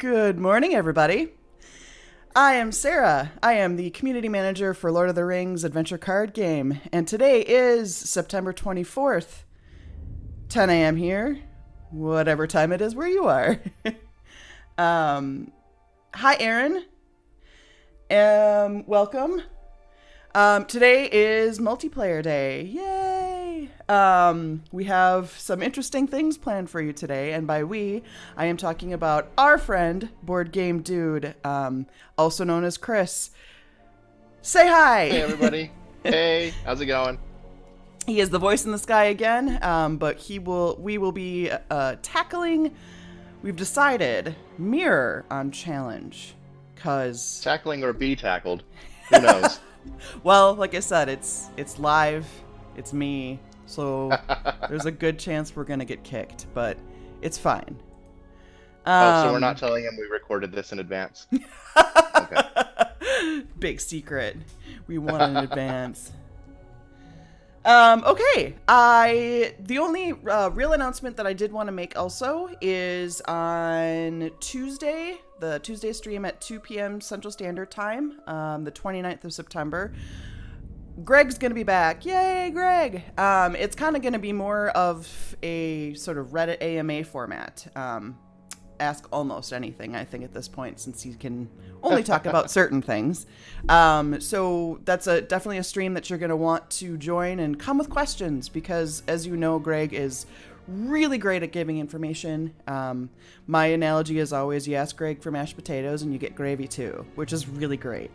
Good morning, everybody. I am Sarah. I am the community manager for Lord of the Rings Adventure Card Game, and today is September 24th, 10 a.m. here, whatever time it is where you are. Hi, Aaron. Welcome. Today is multiplayer day. Yay! We have some interesting things planned for you today, and by we, I am talking about our friend, BoardGameDude, also known as Chris. Say hi! Hey, everybody. Hey, how's it going? He is the voice in the sky again, but we will be tackling, we've decided, Mirror on Challenge, cause... Tackling or be tackled. Who knows? Well, like I said, it's live, it's me, so there's a good chance we're gonna get kicked, but it's fine. So we're not telling him we recorded this in advance? Okay. Big secret. We won in advance. Okay. The only real announcement that I did want to make also is on Tuesday, the Tuesday stream at 2 p.m. Central Standard Time, the 29th of September. Greg's going to be back. Yay, Greg! It's kind of going to be more of a sort of Reddit AMA format. Ask almost anything, I think, at this point, since he can only talk about certain things. So that's definitely a stream that you're going to want to join and come with questions, because, as you know, Greg is really great at giving information. My analogy is always, you ask Greg for mashed potatoes and you get gravy too, which is really great.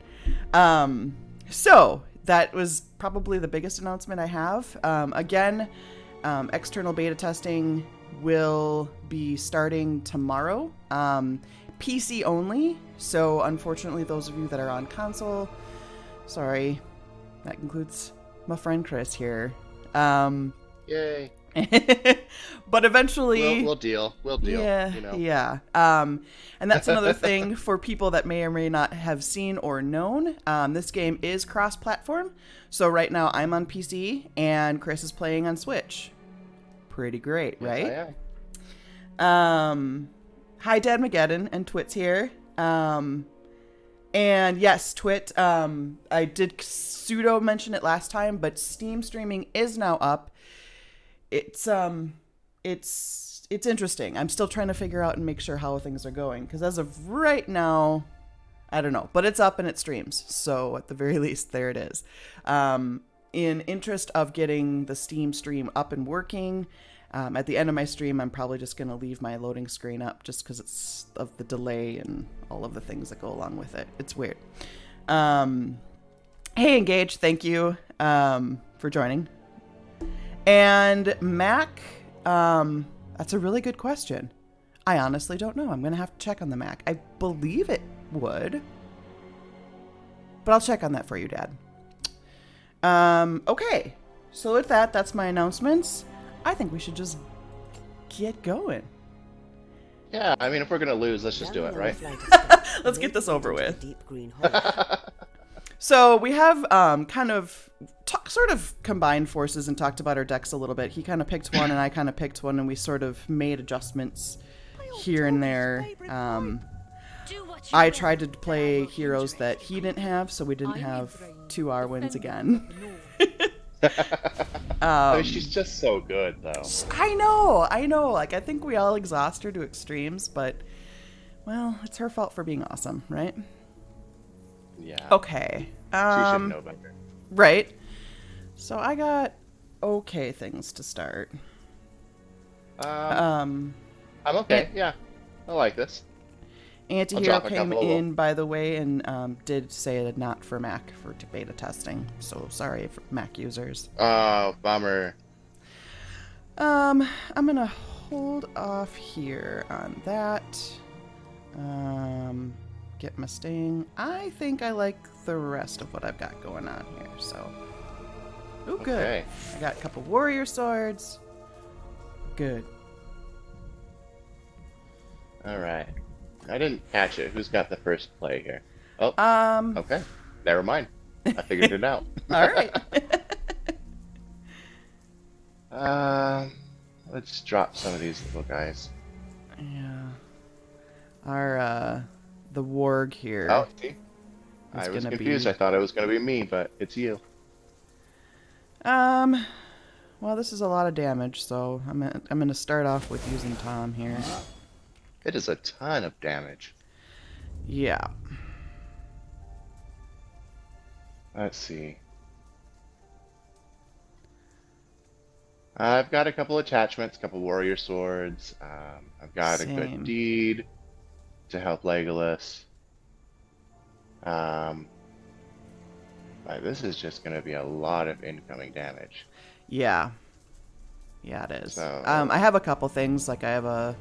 So that was probably the biggest announcement I have. Again, external beta testing will be starting tomorrow. PC only, so unfortunately those of you that are on console, sorry, that includes my friend Chris here. Yay. But eventually We'll deal. Yeah, you know. yeah. And that's another thing for people that may or may not have seen or known. This game is cross-platform, so right now I'm on PC and Chris is playing on Switch. Pretty great, right? Yes, I am. Hi, Dad Mageddon, and Twit's here. And yes, Twit, I did pseudo mention it last time, but Steam streaming is now up. It's interesting. I'm still trying to figure out and make sure how things are going, because as of right now, I don't know, but it's up and it streams. So at the very least, there it is. In interest of getting the Steam stream up and working, at the end of my stream, I'm probably just going to leave my loading screen up just because it's of the delay and all of the things that go along with it. It's weird. Hey, Engage, thank you for joining. And Mac, that's a really good question. I honestly don't know. I'm going to have to check on the Mac. I believe it would, but I'll check on that for you, Dad. Okay, so with that, that's my announcements. I think we should just get going. Yeah, I mean, if we're going to lose, let's just do it, right? Let's get this over with. So we have kind of sort of combined forces and talked about our decks a little bit. He kind of picked one and I kind of picked one, and we sort of made adjustments here and there. I tried to play heroes that he didn't have, so we didn't have 2 Arwyns again. I mean, she's just so good, though. I know. Like, I think we all exhaust her to extremes, but, well, it's her fault for being awesome, right? Yeah. Okay. She should know better. Right. So I got okay things to start. I'm okay. Yeah, I like this. Antihero came in, by the way, and did say it not for Mac for beta testing. So sorry for Mac users. Oh, bummer. I'm gonna hold off here on that. Get my sting. I think I like the rest of what I've got going on here. So, ooh, good. Okay. I got a couple warrior swords. Good. All right. I didn't catch it. Who's got the first play here? Oh. Okay. Never mind. I figured it out. All right. Let's drop some of these little guys. Yeah. our the warg here. Oh, see? I was confused. I thought it was going to be me, but it's you. Well, this is a lot of damage, so I'm gonna start off with using Tom here. It is a ton of damage. Yeah. Let's see. I've got a couple attachments, a couple warrior swords. I've got a good deed to help Legolas. This is just going to be a lot of incoming damage. Yeah. Yeah, it is. So, I have a couple things, like I have a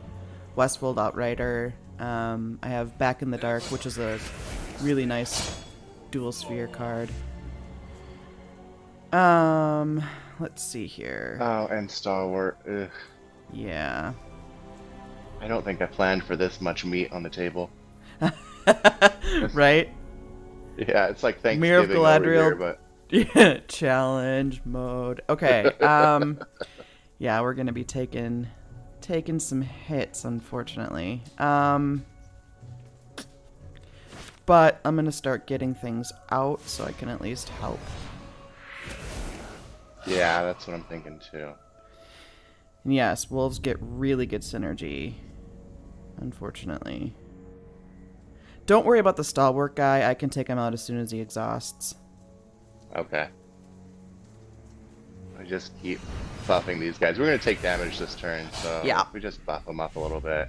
Westfold Outrider. I have Back in the Dark, which is a really nice dual sphere card. Let's see here. Oh, and Stalwart. Ugh. Yeah. I don't think I planned for this much meat on the table. Right? Yeah, it's like Thanksgiving Mirror of Galadriel. over here, but... Yeah, challenge mode. Okay. Yeah, we're gonna be taking some hits, unfortunately. But I'm gonna start getting things out so I can at least help. Yeah, that's what I'm thinking too. And yes, wolves get really good synergy, unfortunately. Don't worry about the stalwart guy. I can take him out as soon as he exhausts. Okay. I just keep buffing these guys. We're going to take damage this turn, so yeah. We just buff them up a little bit.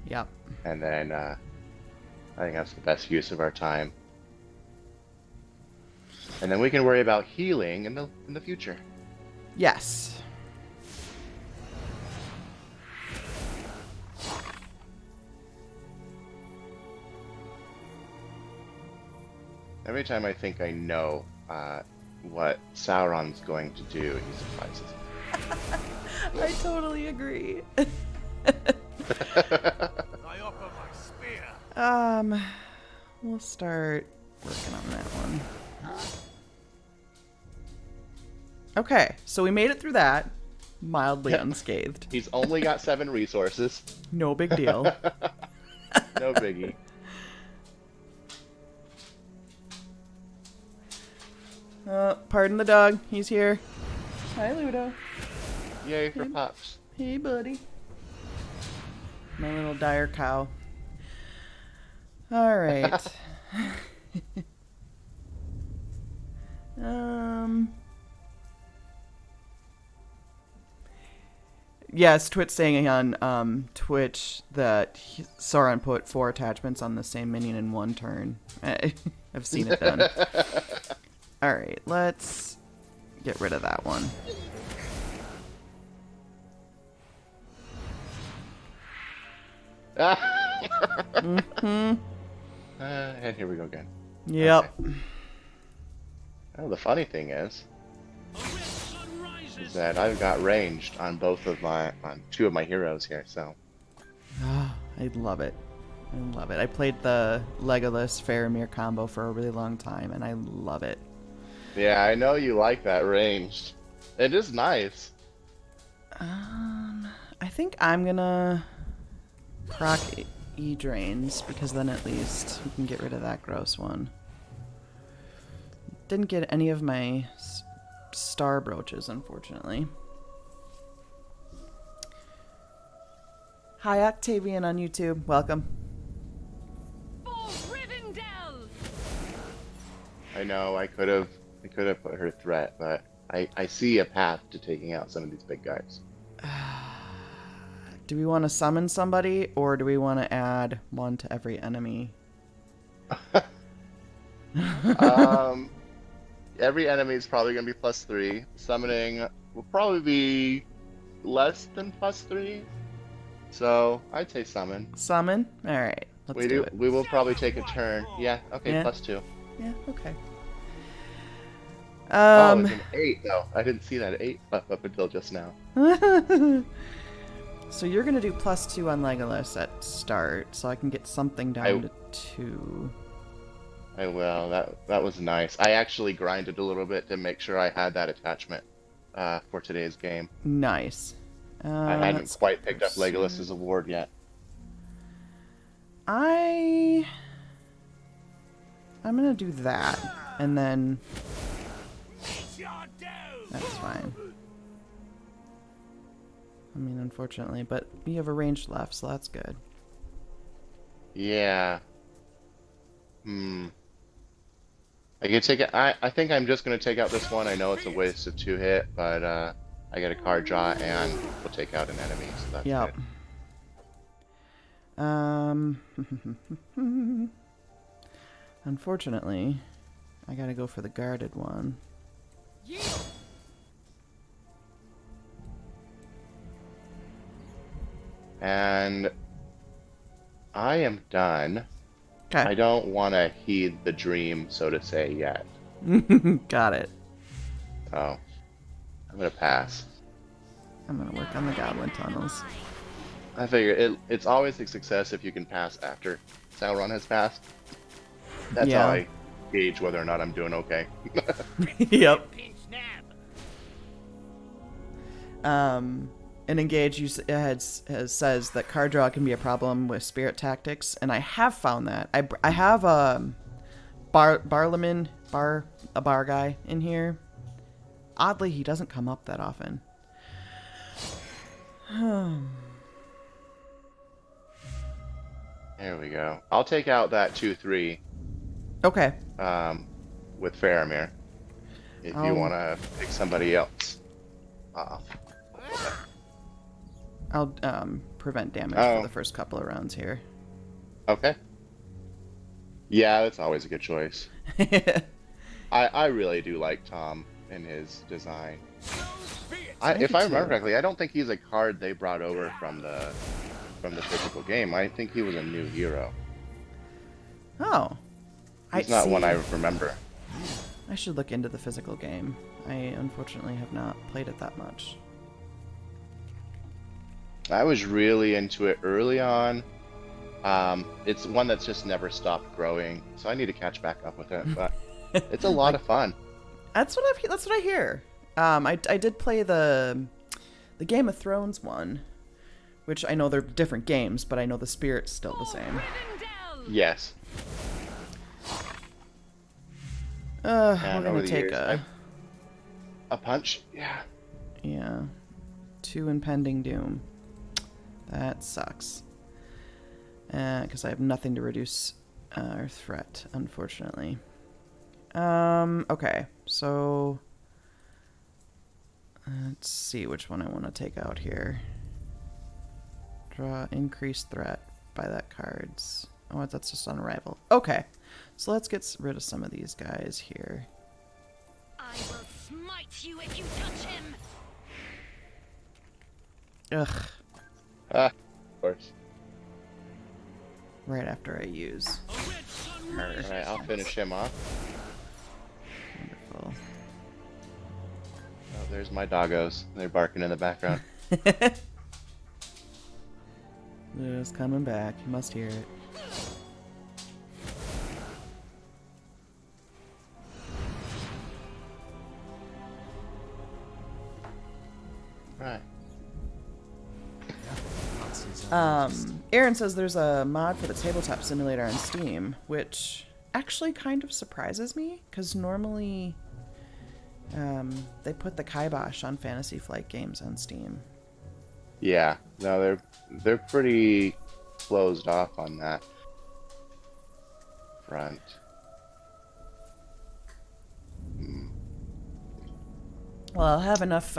Yep. And then I think that's the best use of our time. And then we can worry about healing in the future. Yes. Every time I think I know what Sauron's going to do, he surprises me. I totally agree. I offer my spear. We'll start working on that one. Okay, so we made it through that mildly unscathed. He's only got 7 resources. No big deal. No biggie. Pardon the dog. He's here. Hi, Ludo. Yay for pups. Hey, buddy. My little dire cow. All right. Yes, Twitch saying on Twitch that Sauron put 4 attachments on the same minion in one turn. I've seen it done. All right, let's get rid of that one. And here we go again. Yep. Okay. Oh, the funny thing is that I've got ranged on on 2 of my heroes here, so. Oh, I love it. I love it. I played the Legolas Faramir combo for a really long time, and I love it. Yeah, I know you like that ranged. It is nice. I think I'm gonna proc E-Drains, because then at least we can get rid of that gross one. Didn't get any of my star brooches, unfortunately. Hi, Octavian on YouTube. Welcome. I know I could have put her threat, but I see a path to taking out some of these big guys. Do we want to summon somebody, or do we want to add 1 to every enemy? Every enemy is probably going to be +3. Summoning will probably be less than +3. So I'd say summon. Summon? All right. Let's do it. We will probably take a turn. Yeah. Okay. Yeah. +2. Yeah. Okay. Oh, it's an 8 though. I didn't see that 8 up until just now. So you're gonna do +2 on Legolas at start, so I can get something down to 2. I will. That was nice. I actually grinded a little bit to make sure I had that attachment for today's game. Nice. I hadn't quite picked up Legolas's award yet. I'm gonna do that, and then that's fine. I mean, unfortunately, but we have a range left, so that's good. Yeah. I could take it. I think I'm just gonna take out this one. I know it's a waste of 2 hit, but I get a card draw and we'll take out an enemy, so that's Yep. good. Unfortunately, I gotta go for the guarded one. And I am done. Okay. I don't want to heed the dream, so to say, yet. Got it. So I'm gonna pass. I'm gonna work on the goblin tunnels. I figure it's always a success if you can pass after Sauron has passed. That's how I gauge whether or not I'm doing okay. Yep. And Engage says that card draw can be a problem with spirit tactics, and I have found that. I have a Barlaman, a bar guy in here. Oddly, he doesn't come up that often. There we go. I'll take out that 2/3. Okay. With Faramir. If you want to pick somebody else off. I'll prevent damage for the first couple of rounds here. Okay. Yeah, that's always a good choice. I really do like Tom and his design. If I remember correctly, I don't think he's a card they brought over from the physical game. I think he was a new hero. Oh. He's not one I remember. I should look into the physical game. I unfortunately have not played it that much. I was really into it early on. It's one that's just never stopped growing, so I need to catch back up with it. But it's a lot of fun. That's what I hear. I did play the Game of Thrones one, which I know they're different games, but I know the spirit's still the same. Yes. We're gonna take a punch. Yeah. Yeah. 2 impending doom. That sucks. Because I have nothing to reduce our threat, unfortunately. Okay, so let's see which one I want to take out here. Draw increased threat by that cards. Oh, that's just on arrival. Okay, so let's get rid of some of these guys here. I will smite you if you touch him. Ugh. Of course. Right after I use her. Alright, I'll finish him off. Wonderful. Oh, there's my doggos. They're barking in the background. It's coming back. You must hear it. Right. Aaron says there's a mod for the tabletop simulator on Steam, which actually kind of surprises me, because normally they put the kibosh on Fantasy Flight games on Steam. Yeah, no, they're pretty closed off on that front. Well, I'll have enough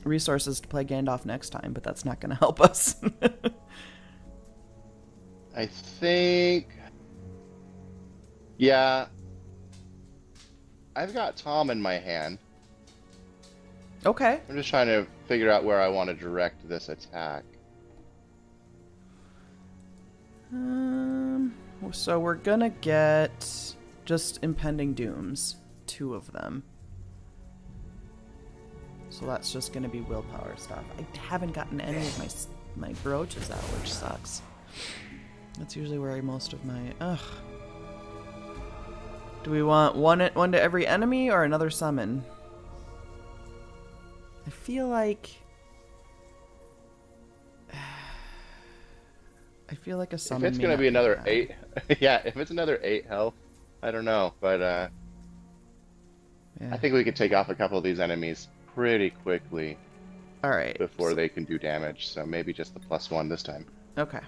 resources to play Gandalf next time, but that's not going to help us. I think... Yeah. I've got Tom in my hand. Okay. I'm just trying to figure out where I want to direct this attack. So we're gonna get just impending dooms, 2 of them. So that's just gonna be willpower stuff. I haven't gotten any of my brooches out, which sucks. That's usually where most of my Do we want one to every enemy or another summon? I feel like I feel like a If summon it's may gonna not be another bad. 8, yeah, if it's another 8 health, I don't know, but Yeah. I think we could take off a couple of these enemies pretty quickly All right. before they can do damage. So maybe just the +1 this time. Okay.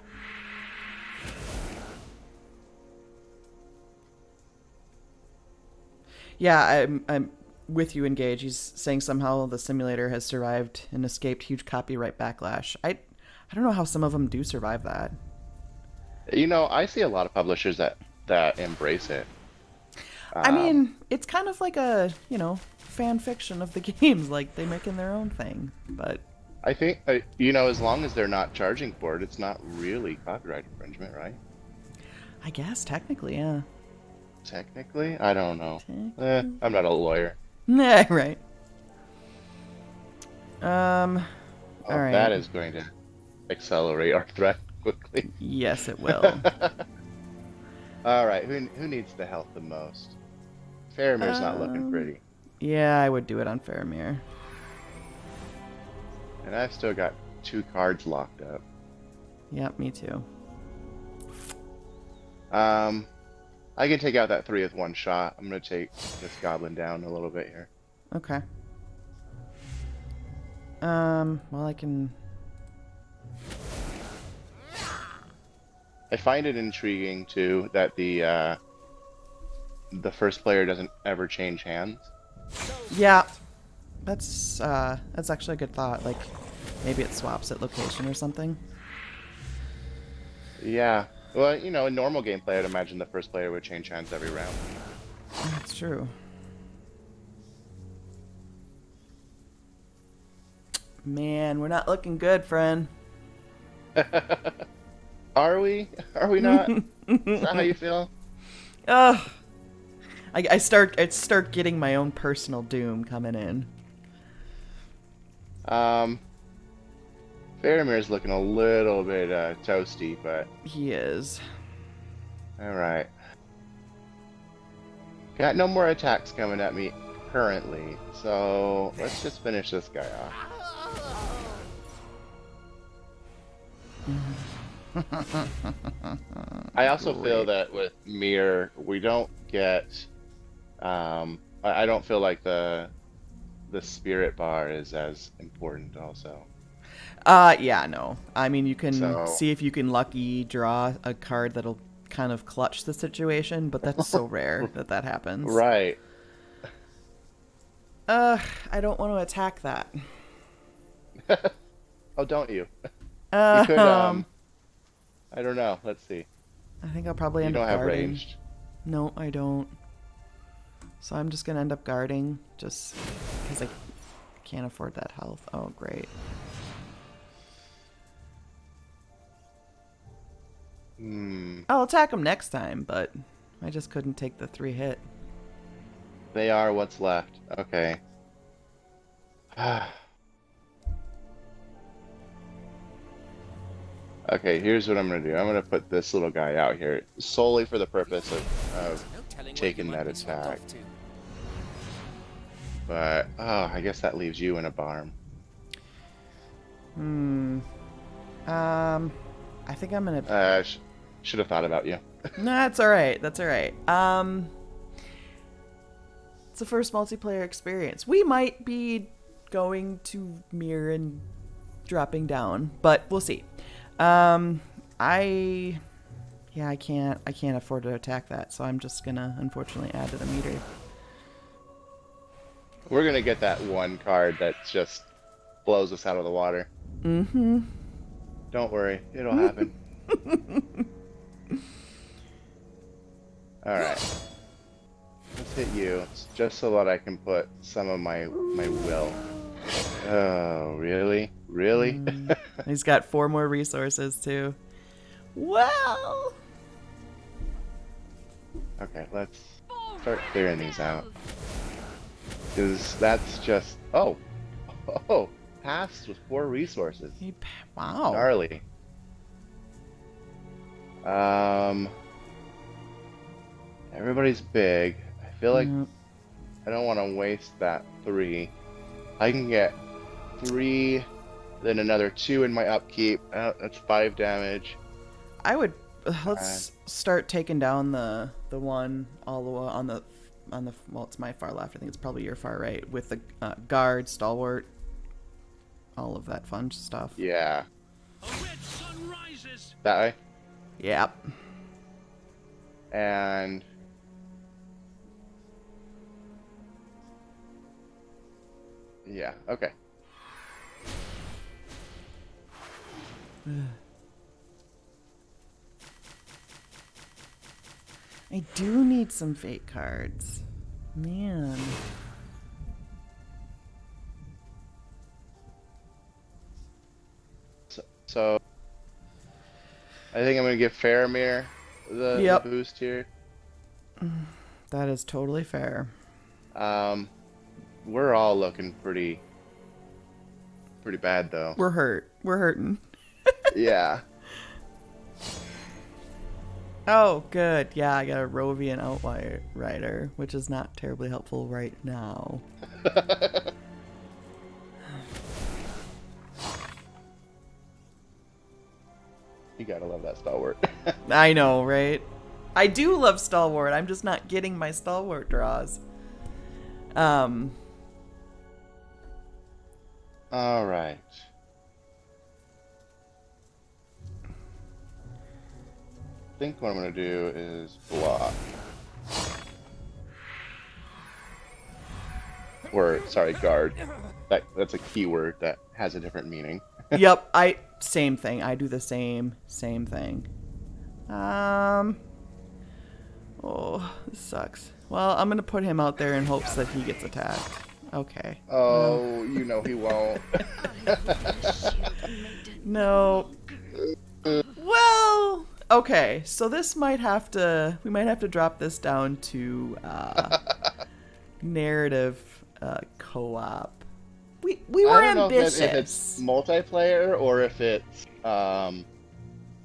Yeah, I'm with you, Engage. He's saying somehow the simulator has survived and escaped huge copyright backlash. I don't know how some of them do survive that. You know, I see a lot of publishers that embrace it. I mean, it's kind of like a, fan fiction of the games, like they making their own thing. But I think, you know, as long as they're not charging for it, it's not really copyright infringement, right? I guess technically, yeah. Technically? I don't know. I'm not a lawyer. Yeah, right. All Oh, right. that is going to accelerate our threat quickly. Yes, it will. All right, who needs the health the most? Faramir's not looking pretty. Yeah, I would do it on Faramir. And I've still got 2 cards locked up. Yep, me too. I can take out that 3 with 1 shot. I'm going to take this goblin down a little bit here. Okay. Well, I can... I find it intriguing, too, that the first player doesn't ever change hands. Yeah. That's actually a good thought. Like, maybe it swaps at location or something. Yeah. Well, you know, in normal gameplay, I'd imagine the first player would change hands every round. That's true. Man, we're not looking good, friend. Are we? Are we not? Is that how you feel? Ugh. I start getting my own personal doom coming in. Faramir's looking a little bit toasty, but He is. all right. Got no more attacks coming at me currently, so let's just finish this guy off. I also feel that with Mir, we don't get. I don't feel like the spirit bar is as important. Also, Yeah, no. I mean, you can So- see if you can lucky draw a card that'll kind of clutch the situation, but that's so rare that happens. right? I don't want to attack that. Oh, don't you? You could. I I don't know. Let's see. think I'll probably You end don't up have guarding. ranged. No, I don't. So I'm just gonna end up guarding, just because I can't afford that health. Oh, great. I'll attack him next time, but I just couldn't take the 3 hit. They are what's left. Okay. Okay, here's what I'm gonna do. I'm gonna put this little guy out here solely for the purpose of taking that attack. But I guess that leaves you in a barm. I think I'm gonna. Should have thought about you. No, that's all right. That's all right. It's the first multiplayer experience. We might be going to Mir and dropping down, but we'll see. I can't afford to attack that, so I'm just gonna unfortunately add to the meter. We're gonna get that one card that just blows us out of the water. Mm-hmm. Don't worry, it'll happen. All right. Let's hit you, just so that I can put some of my will. Oh, really? Really? He's got 4 more resources too. Well. Okay, let's start clearing these out. Because that's just... Oh! Passed with 4 resources. Wow. Gnarly. Everybody's big. I feel like I don't want to waste that 3. I can get 3, then another 2 in my upkeep. That's 5 damage. I would let's start taking down the one all the way on the well, it's my far left. I think it's probably your far right with the guard, stalwart, all of that fun stuff. Yeah. A red sun rises. That way. Yep. And yeah, okay. I do need some fate cards. Man. So I think I'm gonna give Faramir the Yep. boost here. That is totally fair. We're all looking pretty bad though. We're hurt. We're hurting. Yeah. Oh, good. Yeah, I got a Rovian Outrider, which is not terribly helpful right now. You gotta love that stalwart. I know, right? I do love Stalwart. I'm just not getting my Stalwart draws. All right. I think what I'm gonna do is block. Or sorry, guard. That's a keyword that has a different meaning. Yep, same thing. I do the same thing. Oh, this sucks. Well, I'm gonna put him out there in hopes that he gets attacked. Okay. Oh, you know he won't. No. Well, okay. So this might have to. We might have to drop this down to narrative co-op. We were I don't ambitious. know if it's multiplayer or if it's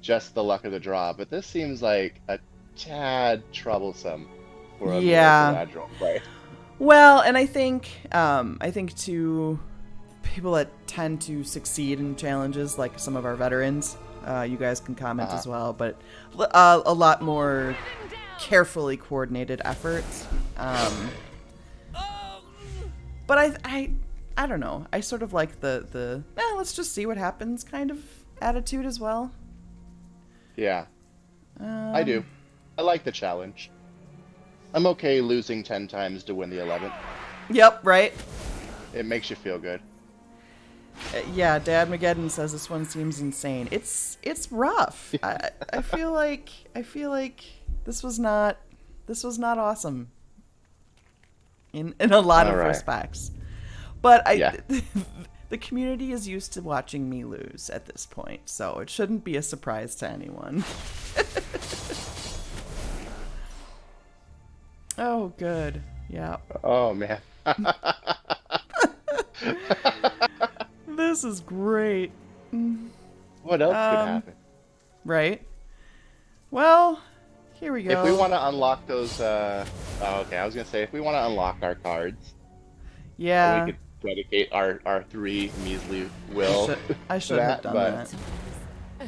just the luck of the draw, but this seems like a tad troublesome for a multilateral play. Well, and I think to people that tend to succeed in challenges, like some of our veterans, you guys can comment as well, but a lot more carefully coordinated efforts. But I don't know. I sort of like the let's just see what happens kind of attitude as well. Yeah, I do. I like the challenge. I'm okay losing 10 times to win the 11th. Yep, right. It makes you feel good. Yeah, Dad Mageddon says this one seems insane. It's rough. I feel like this was not awesome in a lot of respects. But the community is used to watching me lose at this point, so it shouldn't be a surprise to anyone. Oh, good. Yeah. Oh, man. This is great. What else could happen? Right. Well, here we go. If we want to unlock those... okay, I was going to say, if we want to unlock our cards... Yeah. We could dedicate our 3 measly will I should have done that.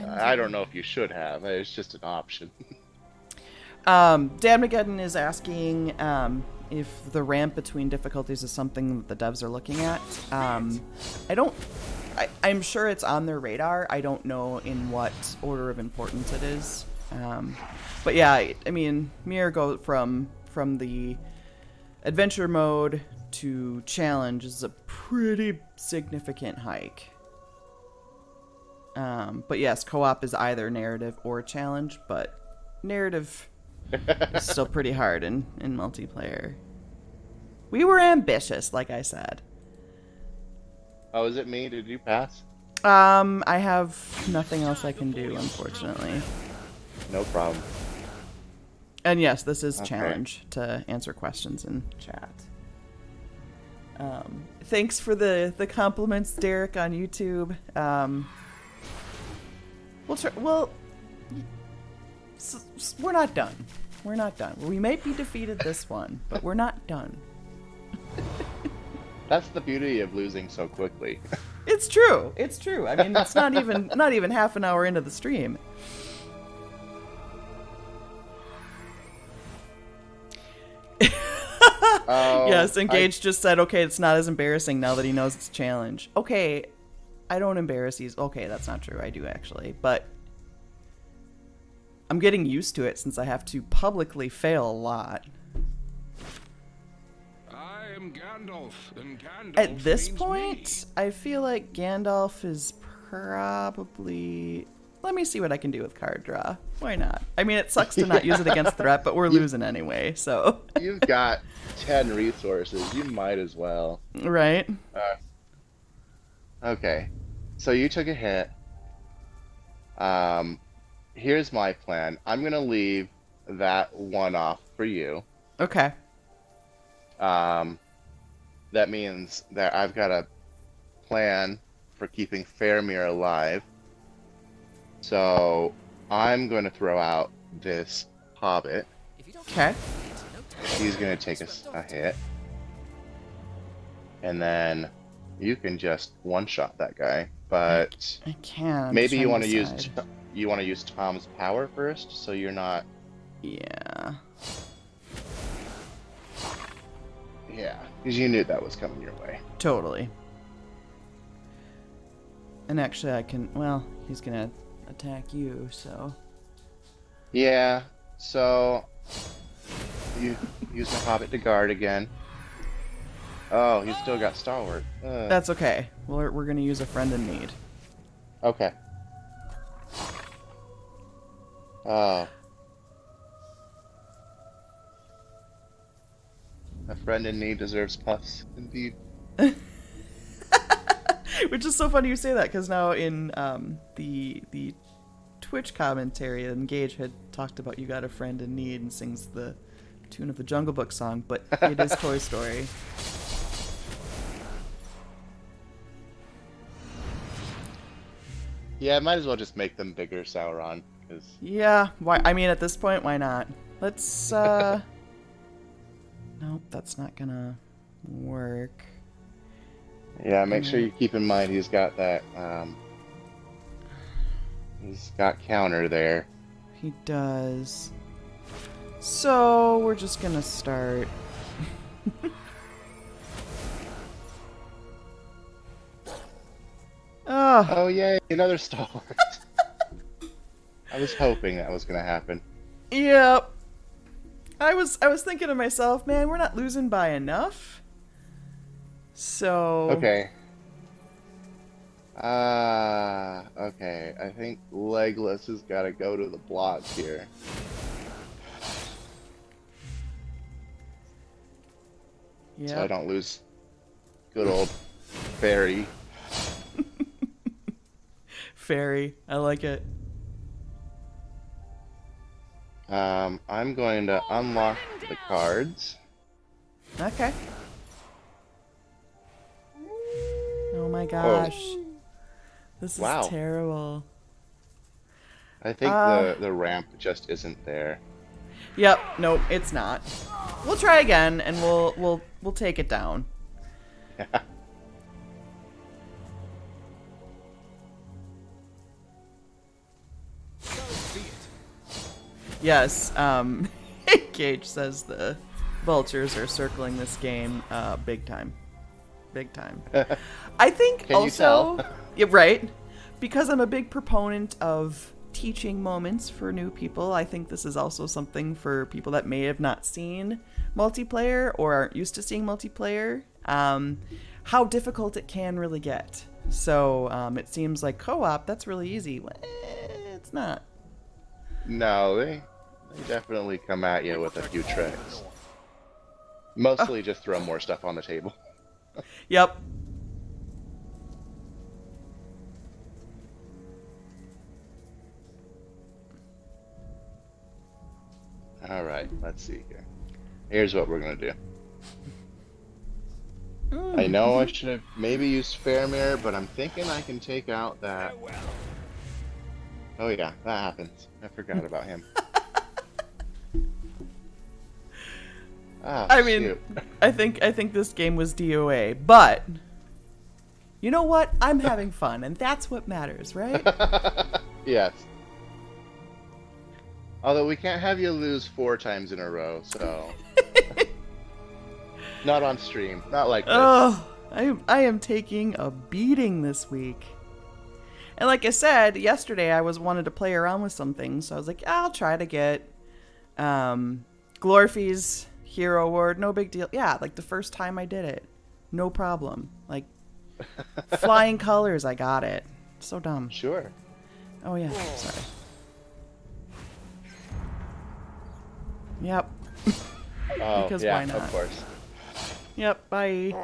I don't know if you should have. It's just an option. Damageddon is asking if the ramp between difficulties is something that the devs are looking at. I'm sure it's on their radar. I don't know in what order of importance it is. But yeah, I mean, Mir go from the adventure mode to challenge is a pretty significant hike. But yes, co-op is either narrative or challenge, but narrative is still pretty hard in multiplayer. We were ambitious, like I said. Oh, is it me? Did you pass? I have nothing else I can do, unfortunately. No problem. And yes, this is challenge to answer questions in chat. Thanks for the compliments, Derek, on YouTube. We're not done. We're not done. We might be defeated this one, but we're not done. That's the beauty of losing so quickly. It's true. It's true. I mean, it's not even half an hour into the stream. Oh, Yes, Engage just said, okay, it's not as embarrassing now that he knows it's a challenge. Okay, I don't embarrass these. Okay, that's not true. I do actually, but I'm getting used to it since I have to publicly fail a lot. I am Gandalf, and Gandalf At this means point, I feel like Gandalf is probably... Let me see what I can do with card draw. Why not? I mean, it sucks to not use it against threat, but we're losing anyway, so... You've got 10 resources. You might as well. Right? Okay. So you took a hit. Here's my plan. I'm going to leave that one off for you. Okay. That means that I've got a plan for keeping Faramir alive. So I'm going to throw out this hobbit. Okay. He's going to take a hit. And then you can just one-shot that guy. But I can. I'm maybe you trying want to use decide. Tom's power first, so you're not. Yeah. Yeah, because you knew that was coming your way. Totally. And actually, I can... Well, he's gonna attack you, so... Yeah. So you use my hobbit to guard again. Oh, he's still got stalwart. That's okay. We're gonna use a friend in need. Okay. Oh. A friend in need deserves puffs, indeed. Which is so funny you say that, because now in the Twitch commentary, Engage had talked about you got a friend in need and sings the tune of the Jungle Book song, but it is Toy Story. Yeah, might as well just make them bigger, Sauron. Cause... Yeah, why? I mean, at this point, why not? Let's, Nope, that's not gonna work. Yeah, make sure you keep in mind he's got that, he's got counter there. He does. So, we're just gonna start... Oh, yay, another stalwart. I was hoping that was gonna happen. Yep. I was thinking to myself, man, we're not losing by enough. So... Okay. Okay. I think Legolas has got to go to the block here. Yeah. So I don't lose good old Fairy. Fairy. I like it. I'm going to unlock the cards. Okay. Oh my gosh. This is Wow. terrible. I think the ramp just isn't there. Yep, nope, it's not. We'll try again and we'll take it down. Yes, Gage says the vultures are circling this game big time. Big time. I think Can you also... tell? Yeah, right. Because I'm a big proponent of teaching moments for new people, I think this is also something for people that may have not seen multiplayer or aren't used to seeing multiplayer, how difficult it can really get. So it seems like co-op, that's really easy. It's not. No, they definitely come at you with a few tricks. Mostly just throw more stuff on the table. Yep. Alright, let's see here. Here's what we're gonna do. I know I should have maybe used Faramir, but I'm thinking I can take out that... Oh yeah, that happens. I forgot about him. Oh, I mean, shoot. I think this game was DOA, but you know what? I'm having fun, and that's what matters, right? Yes. Although we can't have you lose 4 times in a row, so... Not on stream. Not like this. Oh, I am taking a beating this week. And like I said, yesterday I wanted to play around with some things, so I was like, I'll try to get Glorfy's Hero Award. No big deal. Yeah, like the first time I did it. No problem. Like, flying colors, I got it. So dumb. Sure. Oh, yeah. Sorry. Yep. Oh, Because yeah, why not? of course. Yep, bye.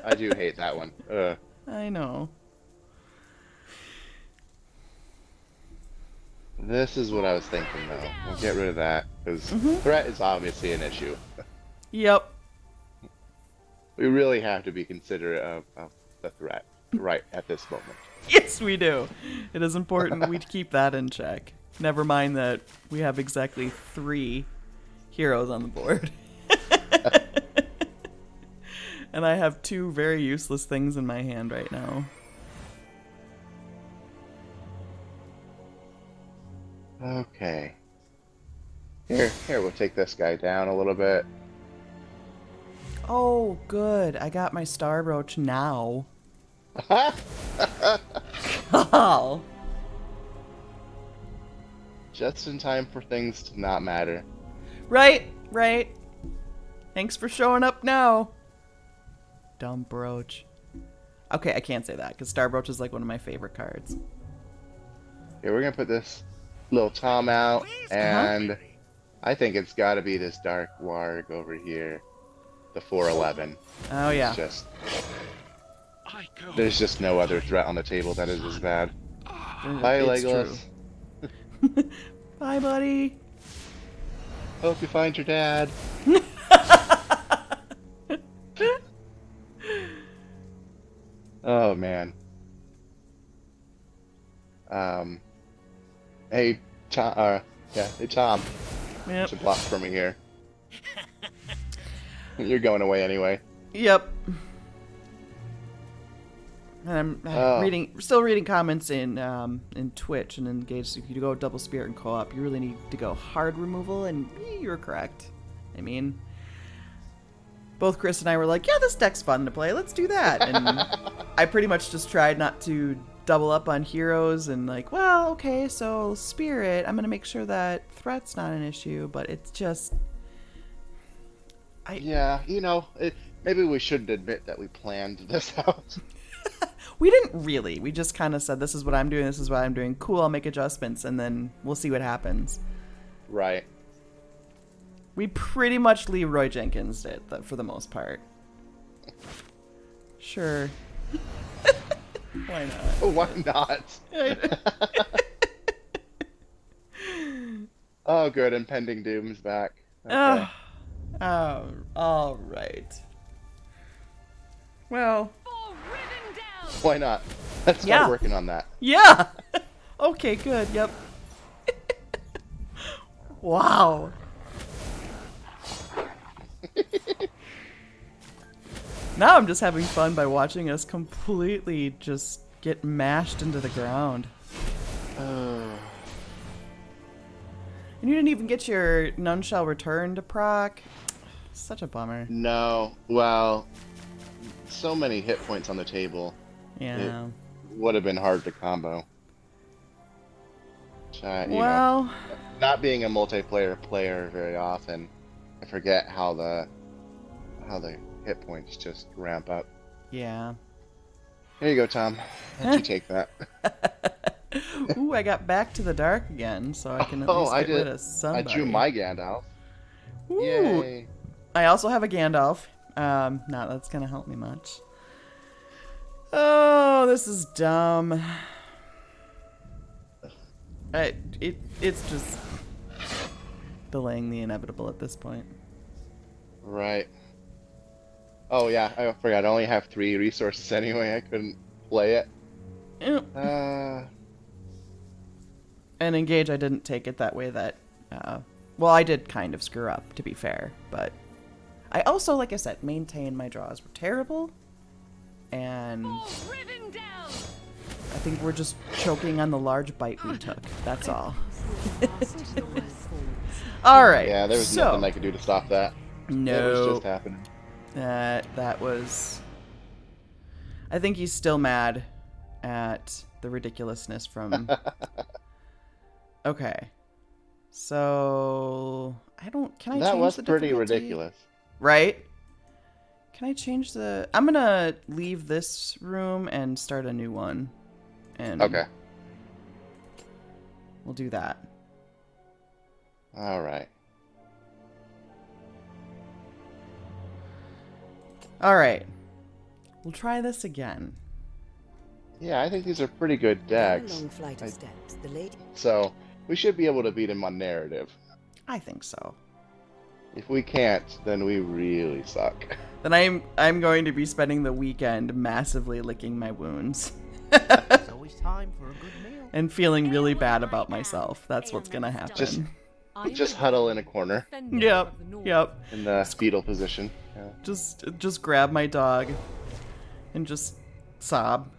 I do hate that one. Ugh. I know. This is what I was thinking, though. We'll get rid of that, because threat is obviously an issue. Yep. We really have to be considerate of the threat right at this moment. Yes, we do. It is important we keep that in check. Never mind that we have exactly 3 heroes on the board. And I have 2 very useless things in my hand right now. Okay. Here, we'll take this guy down a little bit. Oh, good. I got my star brooch now. Oh. Just in time for things to not matter. Right. Thanks for showing up now. Dumb brooch. Okay, I can't say that because star brooch is like one of my favorite cards. Okay, we're gonna put this little Tom out, and I think it's got to be this dark warg over here, the 411. Oh yeah. It's just there's just no other threat on the table that is as bad. Bye, It's Legolas. true. Bye, buddy. Hope you find your dad. Oh man. Hey Tom. Hey Tom. Yep. Should block for me here. You're going away anyway. Yep. And I'm still reading comments in Twitch and Engage. If you go double spirit and co-op, you really need to go hard removal, and you're correct. I mean, both Chris and I were like, yeah, this deck's fun to play. Let's do that. And I pretty much just tried not to double up on heroes and like, well, okay, so spirit, I'm going to make sure that threat's not an issue, but it's just... Yeah, you know, maybe we shouldn't admit that we planned this out. We didn't really. We just kind of said, this is what I'm doing, this is what I'm doing. Cool, I'll make adjustments, and then we'll see what happens. Right. We pretty much Leroy Jenkins did, for the most part. Sure. Why not? Oh, why not? Oh, good. Impending Doom's back. Okay. Oh, all right. Well. Why not? Let's start working on that. Yeah. Okay, good. Yep. Wow. Now I'm just having fun by watching us completely just get mashed into the ground. And you didn't even get your None Shall Return to proc. Such a bummer. No. Well, so many hit points on the table. Yeah. It would have been hard to combo. You well, know, not being a multiplayer player very often, I forget how the hit points just ramp up. yeah. Here you go, Tom. Why don't you take that? Ooh, I got back to the dark again, so I can at least get rid of I somebody. drew my Gandalf. Ooh. Yay. I also have a Gandalf. Not that's gonna help me much. Oh, this is dumb. It's just delaying the inevitable at this point. Right. Oh yeah, I forgot. I only have 3 resources anyway. I couldn't play it. Yep. And Engage, I didn't take it that way. That well, I did kind of screw up, to be fair, but I also, like I said, maintained my draws were terrible, and I think we're just choking on the large bite we took. That's all. All right. Yeah, there was nothing I could do to stop that. No. It was just happening. That was... I think he's still mad at the ridiculousness from... Okay. So... I don't... Can I change the difficulty? That was pretty ridiculous. Right? Can I change the... I'm gonna leave this room and start a new one. And Okay. We'll do that. All right. All right. We'll try this again. Yeah, I think these are pretty good decks. Long flight of steps. The lady. So we should be able to beat him on narrative. I think so. If we can't, then we really suck. Then I'm going to be spending the weekend massively licking my wounds. It's always time for a good meal. And feeling really bad about myself. That's what's gonna happen. Just huddle in a corner Yep. in the fetal position. Yeah. Just grab my dog and just sob.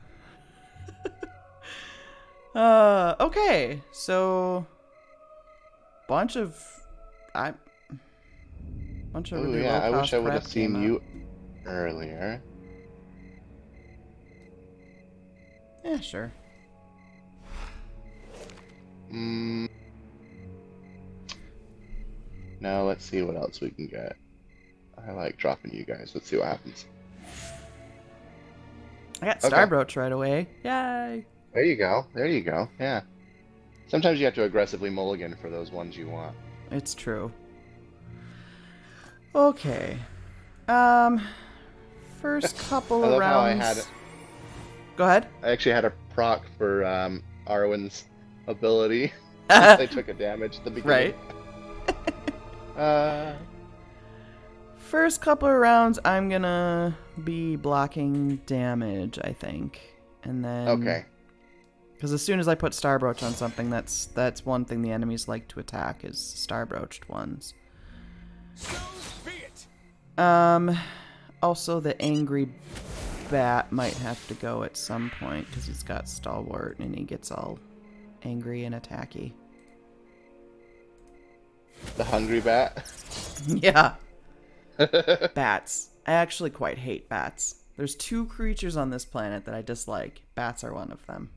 Okay, so bunch of Oh really yeah, I low-cost wish I would have crap seen came you up. earlier. Yeah, sure. Now let's see what else we can get. I like dropping you guys. Let's see what happens. I got Okay. Starbroach right away. Yay! There you go. There you go. Yeah. Sometimes you have to aggressively mulligan for those ones you want. It's true. Okay. First couple I of love how I rounds. had. Go ahead. I actually had a proc for Arwen's ability. They took a damage at the beginning. Right. First couple of rounds, I'm gonna be blocking damage, I think, and then. Okay. Because as soon as I put Starbroach on something, that's one thing the enemies like to attack is Starbroached ones. Also the angry bat might have to go at some point because he's got Stalwart and he gets all angry and attacky. The hungry bat. Yeah. Bats. I actually quite hate bats. There's 2 creatures on this planet that I dislike. Bats are one of them.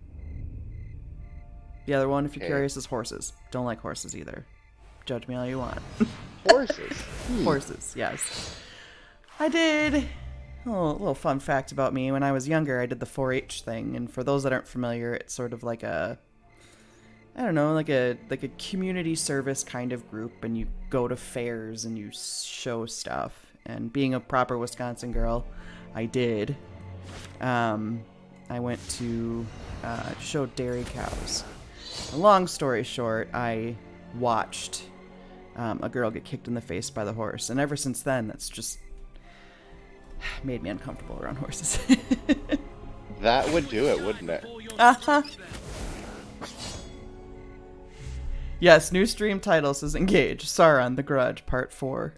The other one, if you're Okay. curious, is horses. Don't like horses either. Judge me all you want. Horses. Horses, yes. I did... A little fun fact about me. When I was younger, I did the 4-H thing. And for those that aren't familiar, it's sort of like a... I don't know, like a community service kind of group. And you go to fairs and you show stuff. And being a proper Wisconsin girl, I did. I went to show dairy cows. Long story short, I watched a girl get kicked in the face by the horse, and ever since then, that's just made me uncomfortable around horses. That would do it, wouldn't it? Uh-huh. Yes, new stream title says Engage. Sauron the Grudge, Part 4.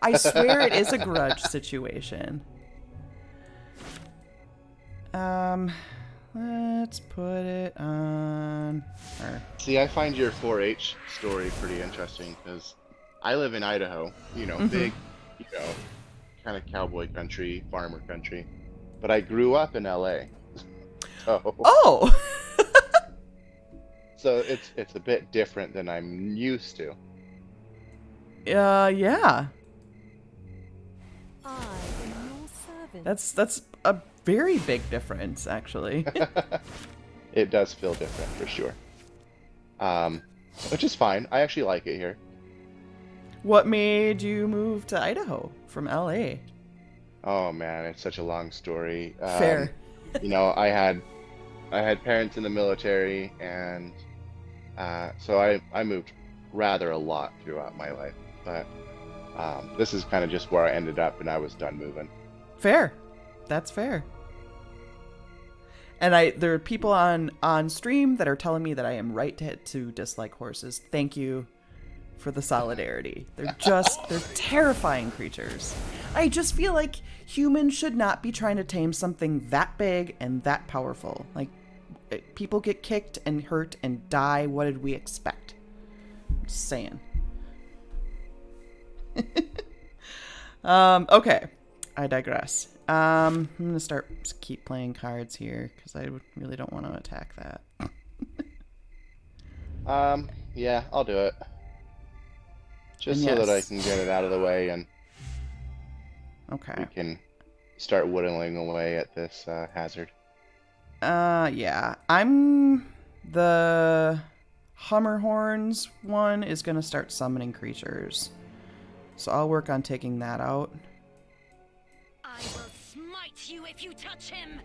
I swear it is a grudge situation. Let's put it on her. See, I find your 4-H story pretty interesting because I live in Idaho, big, kind of cowboy country, farmer country, but I grew up in LA. So, Oh! so it's a bit different than I'm used to. Yeah. I am your servant. That's a very big difference, actually. It does feel different for sure. Which is fine. I actually like it here. What made you move to Idaho from LA? Oh man, it's such a long story. Fair. I had parents in the military, and so I moved rather a lot throughout my life. But this is kind of just where I ended up, and I was done moving. Fair. That's fair. And there are people on stream that are telling me that I am right to dislike horses. Thank you for the solidarity. They're terrifying creatures. I just feel like humans should not be trying to tame something that big and that powerful. Like, people get kicked and hurt and die. What did we expect? Just saying. Okay. I digress. I'm gonna keep playing cards here because I really don't want to attack that. Yeah, I'll do it. Just And so that I yes. can get it out of the way and we Okay. can start whittling away at this hazard. Yeah. I'm the Hummer Horns one is gonna start summoning creatures. So I'll work on taking that out. I will smite you if you touch him.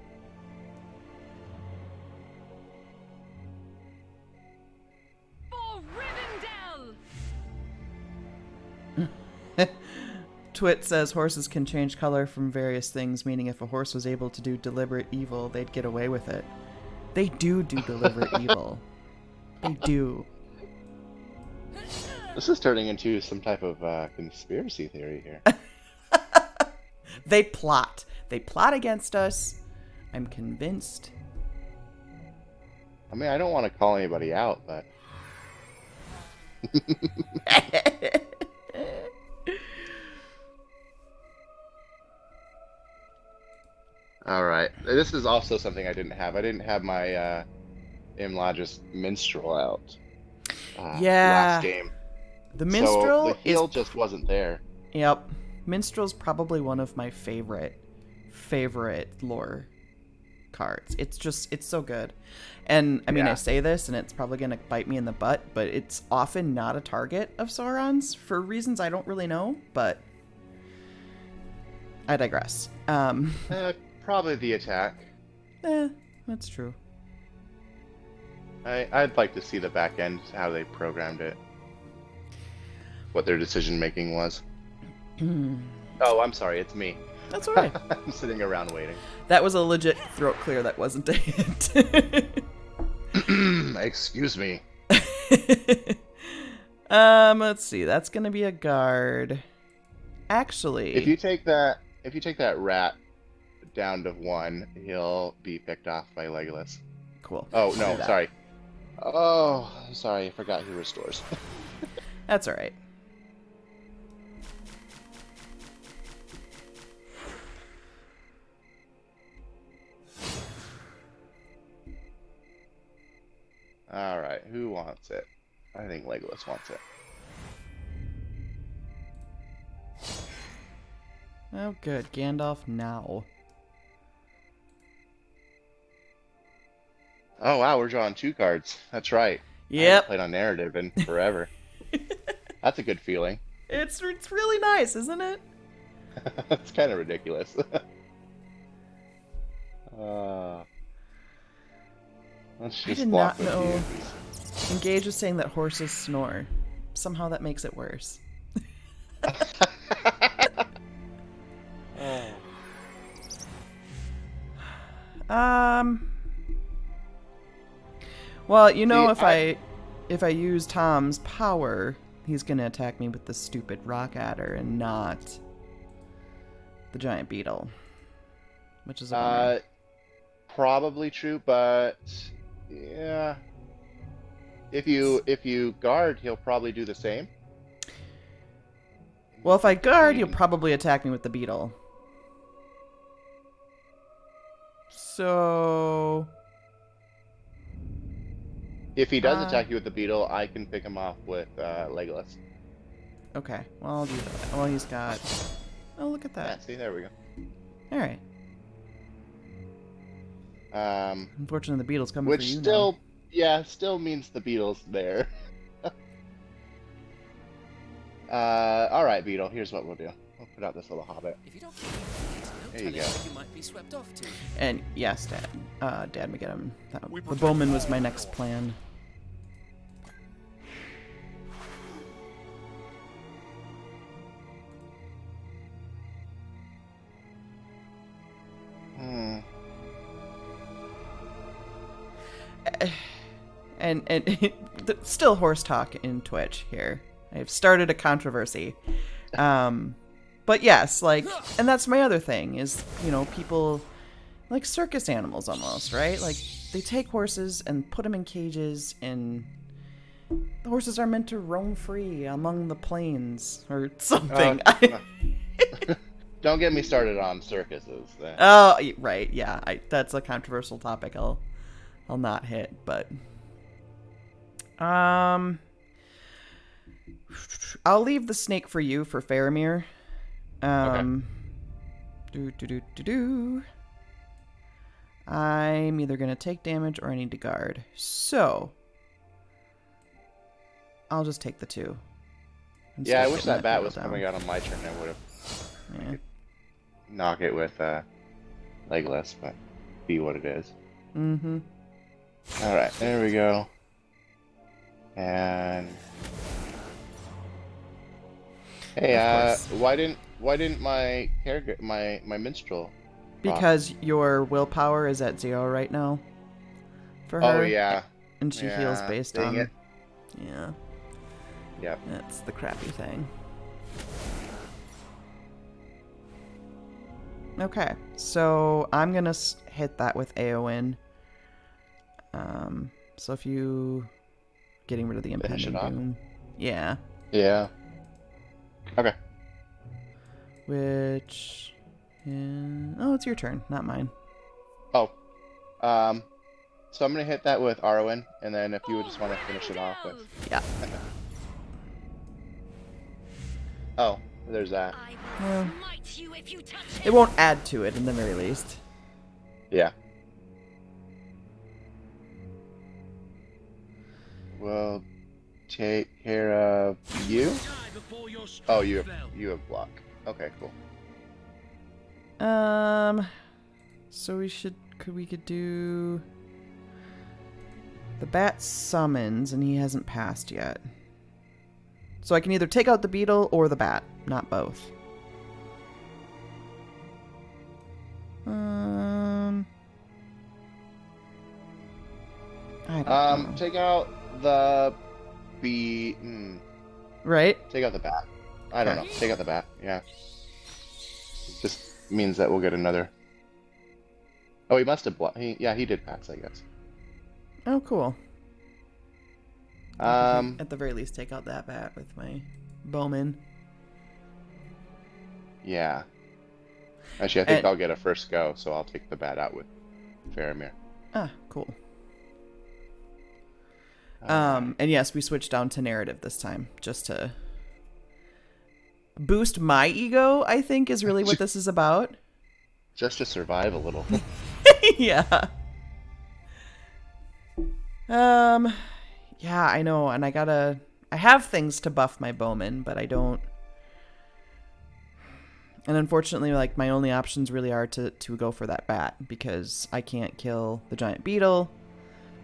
For Rivendell! Twit says horses can change color from various things, meaning if a horse was able to do deliberate evil, they'd get away with it. They do deliberate evil. They do. This is turning into some type of conspiracy theory here. They plot. They plot against us. I'm convinced. I mean, I don't want to call anybody out, but... Alright. This is also something I didn't have. I didn't have my Imlogis Minstrel out. Yeah. Last game. The Minstrel so the heal is... just wasn't there. Yep. Minstrel's probably one of my favorite lore cards. It's so good. And I mean, Yeah. I say this and it's probably going to bite me in the butt, but it's often not a target of Sauron's for reasons I don't really know, but I digress. Probably the attack. That's true. I'd like to see the back end, how they programmed it. What their decision making was. Oh, I'm sorry, it's me. That's all right. I'm sitting around waiting. That was a legit throat clear. That wasn't a hit. Excuse me. Let's see. That's gonna be a guard. Actually, If you take that rat down to 1, he'll be picked off by Legolas. cool. Oh I'll do no, that. sorry. Oh, sorry, I forgot he restores. That's all right. All right, who wants it? I think Legolas wants it. Oh, good. Gandalf now. Oh wow, we're drawing 2 cards. That's right. I haven't Yep. played on narrative in forever. That's a good feeling. It's really nice, isn't it? It's kind of ridiculous. Let's I just did block not with know. these. Engage was saying that horses snore. Somehow that makes it worse. Well, you know, See, if I use Tom's power, he's gonna attack me with the stupid rock adder and not the giant beetle, which is a bummer. Probably true, but yeah. If you guard, he'll probably do the same. Well, if I guard, he'll probably attack me with the beetle. So If he does attack you with the beetle, I can pick him off with Legolas. okay, well I'll do that. Well, he's got. Oh, look at Yeah, that. see, there we go. All right. Unfortunately, the beetle's coming Which for you still, now. yeah, still means the beetle's there. All right, beetle. Here's what we'll do. We'll put out this little hobbit. If you don't keep it, There you go. you might be swept off to. And yes, Dad, we get him. The bowman was my next plan. And still horse talk in Twitch here. I've started a controversy. But yes, like, and that's my other thing is, you know, people like circus animals almost, right? Like they take horses and put them in cages, and the horses are meant to roam free among the plains or something. Don't get me started on circuses. Oh, right, yeah. That's a controversial topic. I'll not hit, but I'll leave the snake for you for Faramir. Okay. I'm either gonna take damage or I need to guard. So I'll just take the 2. Yeah, I wish Getting that bat beetle was down. coming out on my turn. I would have Yeah. knock it with legless, but be what it is. Mm-hmm. All right, there we go. And hey, Of course. why didn't my my minstrel? Because your willpower is at 0 right now. For her. Oh yeah, And she heals Yeah, based dang on. it. Yeah. yep. That's the crappy thing. Okay, so I'm gonna hit that with AON. So if you getting rid of the Finish impending it off? doom, yeah. Yeah. Okay. Which, oh, it's your turn, not mine. Oh, so I'm gonna hit that with Arwen, and then if you would just want to finish it off with. Yeah. Oh, there's that. I Yeah. will smite you if you touch It won't add to it in the very least. Yeah. We'll take care of you. Oh, you have block. Okay, cool. So we could do the bat summons, and he hasn't passed yet. So I can either take out the beetle or the bat, not both. I don't know. Take out the Right? take out the bat. I don't know. Take out the bat. Yeah. Just means that we'll get another. Oh, he must have blocked. Yeah, he did pass, I guess. Oh, cool. Um, At the very least, take out that bat with my bowman. yeah. Actually, I think And- I'll get a first go, so I'll take the bat out with Faramir. Ah, cool. And yes, we switched down to narrative this time, just to boost my ego, I think, is really what this is about. Just to survive a little. Yeah. Yeah, I know, and I have things to buff my bowman, but I don't. And unfortunately, like, my only options really are to go for that bat, because I can't kill the giant beetle,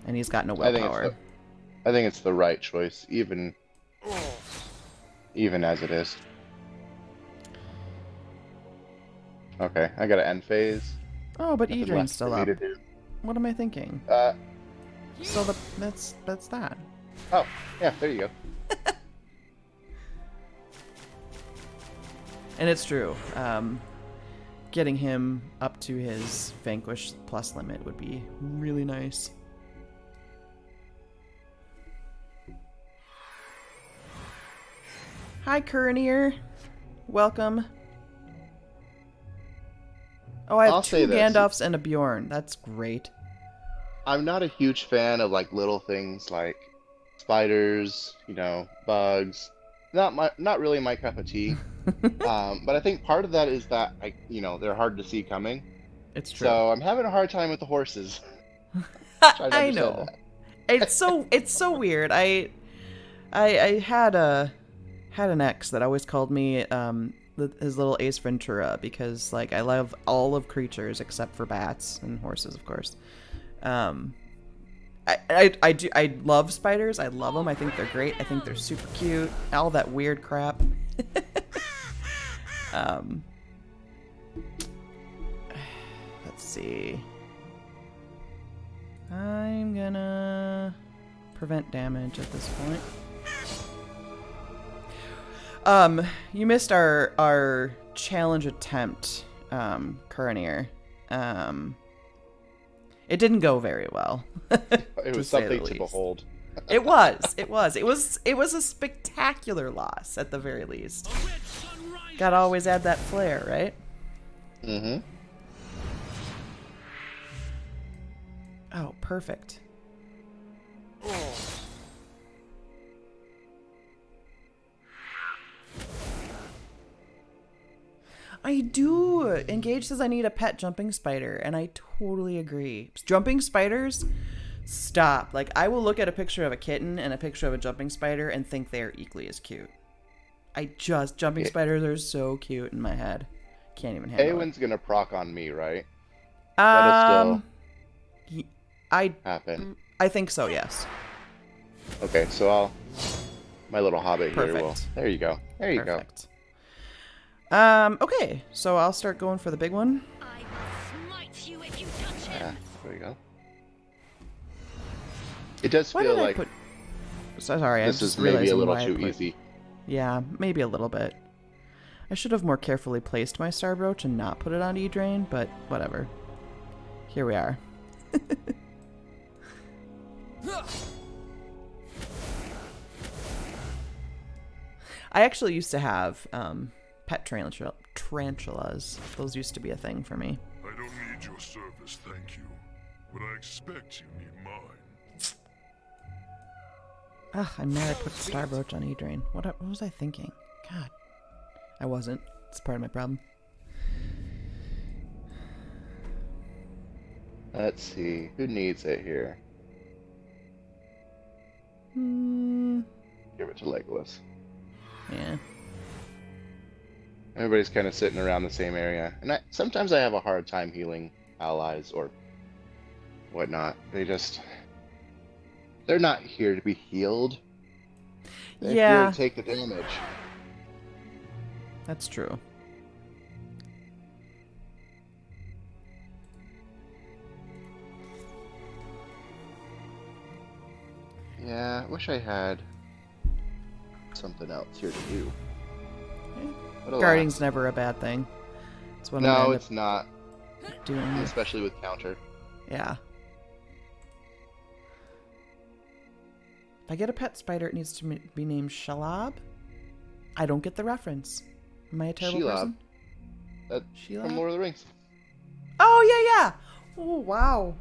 and he's got no willpower. I think it's the right choice, even as it is. Okay, I got to end phase. Oh, but Nothing Edrin's left still for me up. to do. What am I thinking? So that's that. Oh, yeah, there you go. And it's true. Getting him up to his Vanquish plus limit would be really nice. Hi, Curnier. Welcome. Oh, I have I'll two say this. Gandalfs and a Bjorn. That's great. I'm not a huge fan of like little things like spiders, bugs. Not really my cup of tea. But I think part of that is that they're hard to see coming. It's true. So I'm having a hard time with the horses. Trying to I understand know. that. It's so weird. I had an ex that always called me his little Ace Ventura, because like I love all of creatures except for bats and horses, of course. I love spiders. I love them. I think they're great. I think they're super cute. All that weird crap. Let's see. I'm gonna prevent damage at this point. You missed our challenge attempt, Curnier. It didn't go very well. It was say the something to least. behold. It was a spectacular loss at the very least. Gotta always add that flair, right? Mm-hmm. Oh, perfect. I do. Engage says I need a pet jumping spider, and I totally agree. Jumping spiders, stop. Like, I will look at a picture of a kitten and a picture of a jumping spider and think they are equally as cute. Jumping spiders are so cute in my head. Can't even handle Awen's gonna proc on me, right? it. That'll still I happen. I think so, yes. Okay, so my little hobbit here will. Perfect. There you go. There you go. Perfect. Okay, so I'll start going for the big one. I will smite you if you touch Yeah, him. there you go. It does Why feel did I like put... Sorry, I this just is maybe realized a little why I too put- easy. Yeah, maybe a little bit. I should have more carefully placed my star brooch and not put it on E-Drain, but whatever. Here we are. I actually used to have pet tarantulas. Those used to be a thing for me. I don't need your service, thank you. But I expect you need mine. Ugh, I'm mad I put star brooch on E-Drain. What was I thinking? God. I wasn't. It's part of my problem. Let's see. Who needs it here? Give it to Legolas. Yeah. Everybody's kind of sitting around the same area. And sometimes I have a hard time healing allies or whatnot. They're not here to be healed. They're here Yeah. to take the damage. That's true. Yeah, I wish I had something else here to do. But alas. Guarding's never a bad thing. It's what I'm No, gonna end it's not. up doing. Especially with counter. Yeah. If I get a pet spider, it needs to be named Shalab. I don't get the reference. Am I a terrible Shelob. person? That's Shelob? from Lord of the Rings. Oh, yeah, yeah. Oh, wow.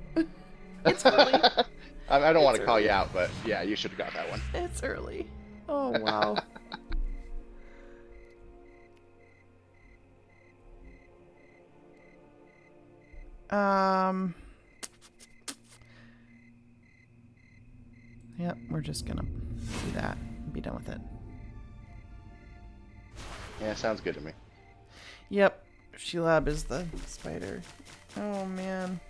It's early. I don't want to It's call early. you out, but yeah, you should have got that one. It's early. Oh, wow. Yep, we're just gonna do that and be done with it. Yeah, sounds good to me. Yep, Shelob is the spider. Oh, man.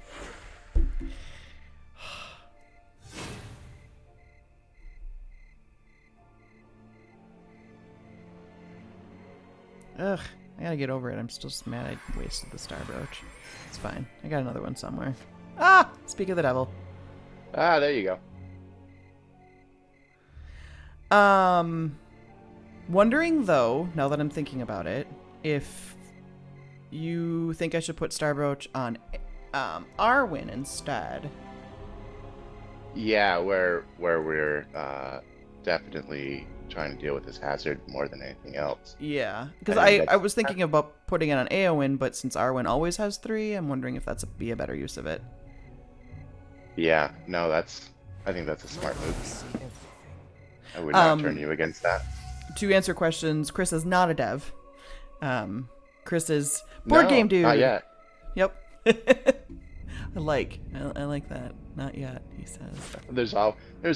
Ugh, I gotta get over it. I'm still just mad I wasted the star brooch. It's fine. I got another one somewhere. Ah! Speak of the devil. Ah, there you go. Wondering though, now that I'm thinking about it, if you think I should put star brooch on Arwen instead. Yeah, where we're definitely trying to deal with this hazard more than anything else. Yeah, because I think I was thinking about putting it on Eowyn, but since Arwen always has 3, I'm wondering if that's be a better use of it. Yeah, no, I think that's a smart move. I would not turn you against that. To answer questions, Chris is not a dev. Chris is No, BoardGameDude. not yet. Yep. I like that. Not yet, he says. There's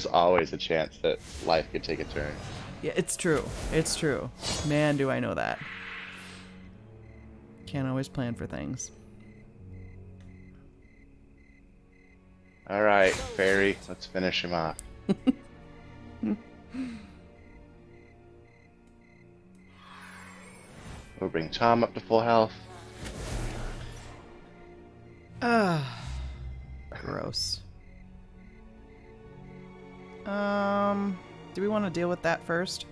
always a chance that life could take a turn. Yeah, it's true. It's true. Man, do I know that. Can't always plan for things. All right, Fairy, let's finish him off. We'll bring Tom up to full health. Gross. Do we want to deal with that first?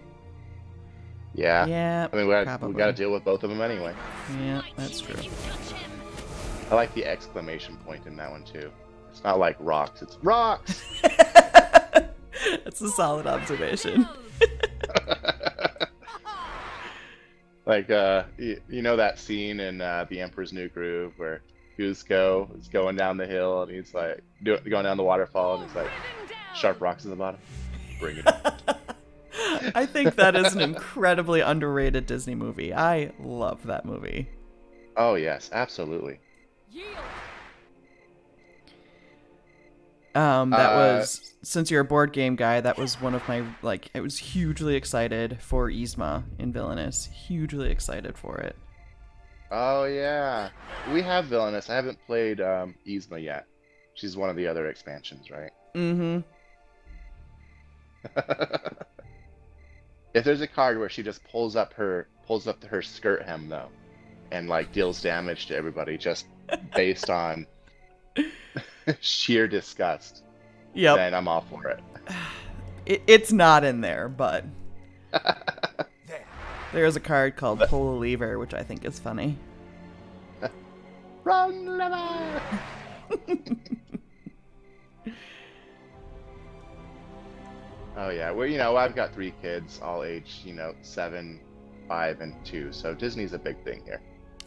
Yeah. Yeah, I mean, we probably. got to deal with both of them anyway. Yeah, Smite that's you true. if you touch him. I like the exclamation point in that one too. It's not like rocks, it's rocks! That's a solid observation. Like, you know that scene in The Emperor's New Groove where Kuzco is going down the hill and he's like going down the waterfall and he's like, sharp rocks at the bottom. Bring it on. I think that is an incredibly underrated Disney movie. I love that movie. Oh yes, absolutely. That was, since you're a board game guy, that was one of my, like, I was hugely excited for Yzma in Villainous. Hugely excited for it. Oh yeah, we have Villainous. I haven't played Yzma yet. She's one of the other expansions, right? Mm-hmm. If there's a card where she just pulls up her skirt hem though, and like deals damage to everybody just based on sheer disgust, then I'm all for it. It's not in there, but there's a card called Pull a Lever, which I think is funny. Run, lever! Oh yeah, well, I've got 3 kids, all aged, 7, 5, and 2. So Disney's a big thing here.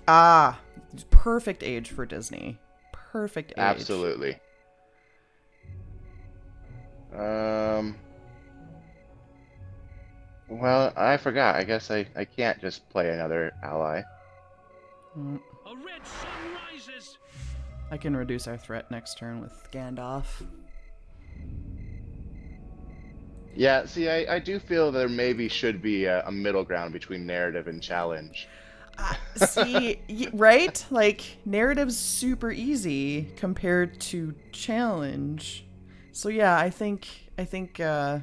Ah, perfect age for Disney. Perfect age. Absolutely. Well, I forgot. I guess I can't just play another ally. A red sun rises. I can reduce our threat next turn with Gandalf. Yeah, see, I do feel there maybe should be a middle ground between narrative and challenge. Right? Like, narrative's super easy compared to challenge. So yeah, I think an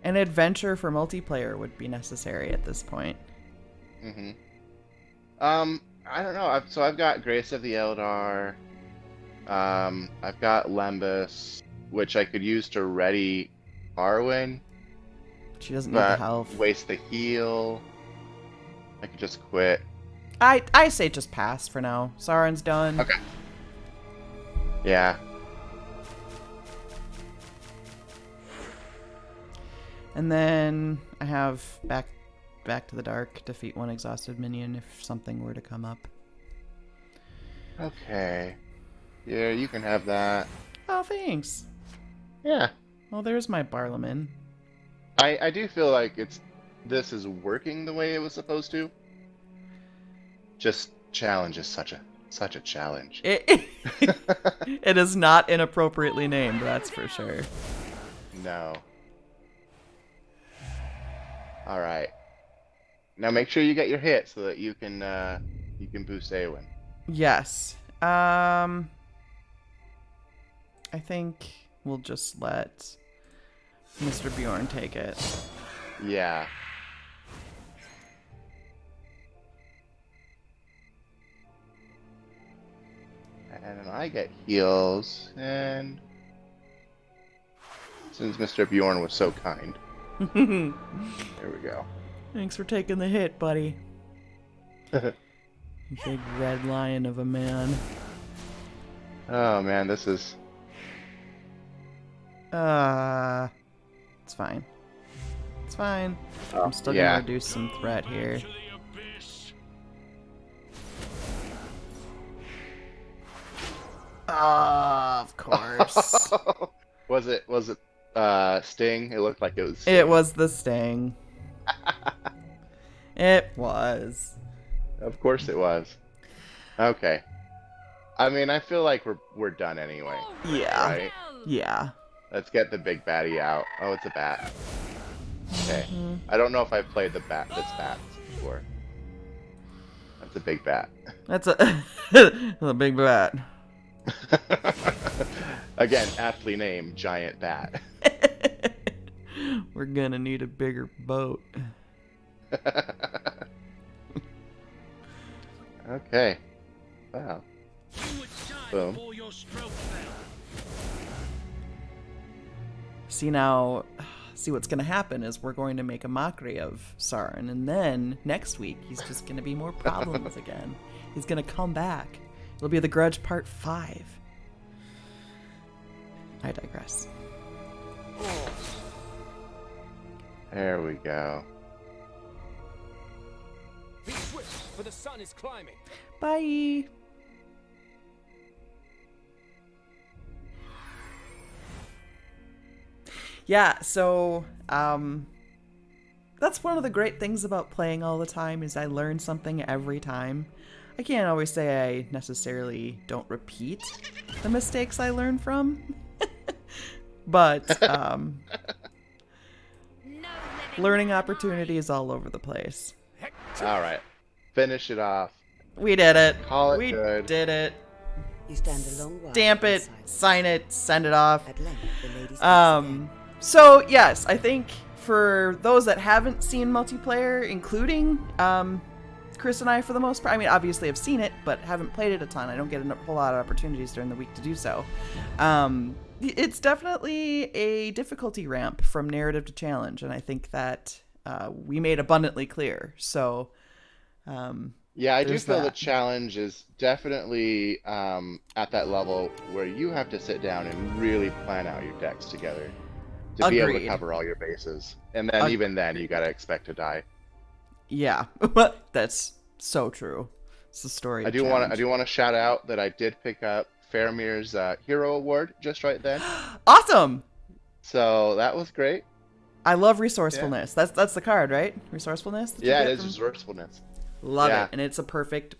adventure for multiplayer would be necessary at this point. Mm-hmm. I don't know. I've got Grace of the Eldar. I've got Lembas, which I could use to ready Arwen. She doesn't need the health. Waste the heal. I could just quit. I say just pass for now. Sauron's done. Okay. Yeah. And then I have back to the dark, defeat 1 exhausted minion if something were to come up. Okay. Yeah, you can have that. Oh, thanks. Yeah. Well, there's my Barlaman. I do feel like this is working the way it was supposed to. Just challenge is such a challenge. It is not inappropriately named, that's for sure. No. All right. Now make sure you get your hit so that you can boost Awen. Yes. I think we'll just let Mr. Bjorn take it. Yeah. And I get heals, and since Mr. Bjorn was so kind, there we go. Thanks for taking the hit, buddy. Big red lion of a man. Oh man, this is... It's fine. It's fine. Oh, I'm still gonna reduce some threat here. Of course. Was it Sting? It looked like it was Sting. It was the Sting. It was. Of course it was. Okay. I mean, I feel like we're done anyway. Yeah. Right? Yeah. Let's get the big baddie out. Oh, it's a bat. Okay. I don't know if I've played this bat before. That's a big bat. That's a big bat. Again, aptly named Giant Bat. We're gonna need a bigger boat. Okay. Wow. Boom. See what's gonna happen is we're going to make a mockery of Sauron, and then next week he's just gonna be more problems again. He's gonna come back. It'll be The Grudge Part 5. I digress. There we go. Be swift, for the sun is climbing. Bye. Yeah, so that's one of the great things about playing all the time is I learn something every time. I can't always say I necessarily don't repeat the mistakes I learn from, but learning opportunities all over the place. All right, finish it off. We did it. Call it we good. did it. You stand a long while. Stamp in it, silence. sign it, send it off. At length, the lady speaks again. So yes, I think for those that haven't seen multiplayer, including Chris and I for the most part, I mean, obviously I've seen it, but haven't played it a ton. I don't get a whole lot of opportunities during the week to do so. It's definitely a difficulty ramp from narrative to challenge, and I think that we made abundantly clear. So Yeah, I do there's feel the that. challenge is definitely at that level where you have to sit down and really plan out your decks together to be able to Agreed. cover all your bases. And then even then, you gotta expect to die. Yeah, that's so true. It's the story. I do want to shout out that I did pick up Faramir's Hero Award just right then, Awesome. so that was great. I love resourcefulness. That's the card, right? Resourcefulness. that you Yeah, get it is from- resourcefulness. Love Yeah. it, and it's a perfect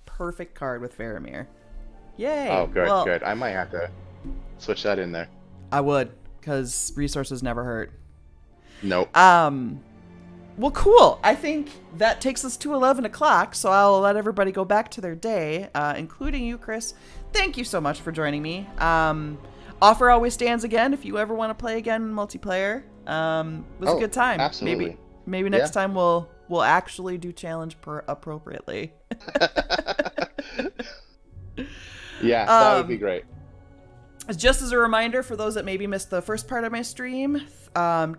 card with Faramir. Yay! Oh, good, Well, good. I might have to switch that in there. I would, because resources never hurt. Nope. Well, cool. I think that takes us to 11 o'clock, so I'll let everybody go back to their day, including you, Chris. Thank you so much for joining me. Offer always stands again if you ever want to play again in multiplayer. It was a good time. Absolutely. Maybe next time we'll actually do challenge appropriately. Yeah, that would be great. Just as a reminder for those that maybe missed the first part of my stream,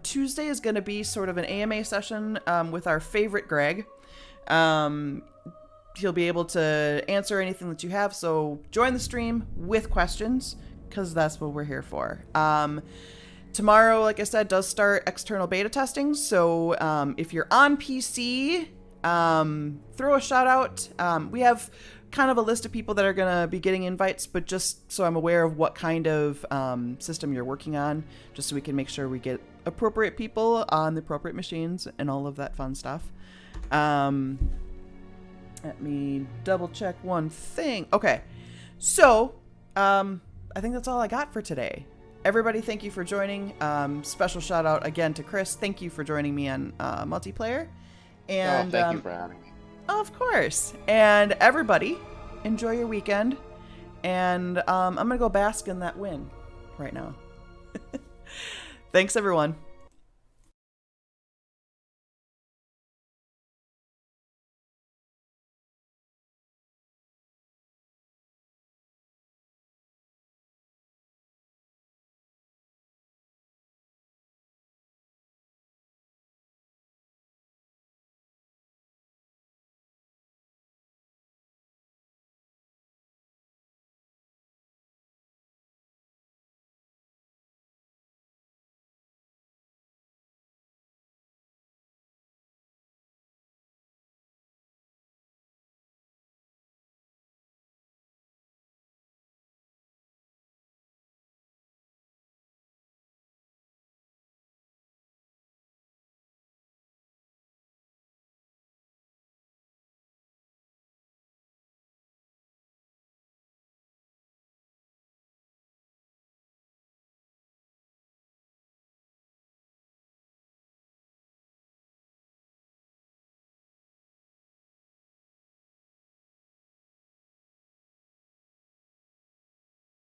Tuesday is going to be sort of an AMA session with our favorite Greg. He'll be able to answer anything that you have, so join the stream with questions, because that's what we're here for. Tomorrow, like I said, does start external beta testing, so if you're on PC, throw a shout out. We have kind of a list of people that are going to be getting invites, but just so I'm aware of what kind of system you're working on, just so we can make sure we get appropriate people on the appropriate machines and all of that fun stuff. Let me double check one thing. Okay, so I think that's all I got for today. Everybody, thank you for joining. Special shout out again to Chris. Thank you for joining me on multiplayer. And thank you for having me. of course. And everybody, enjoy your weekend. And I'm going to go bask in that win right now. Thanks, everyone.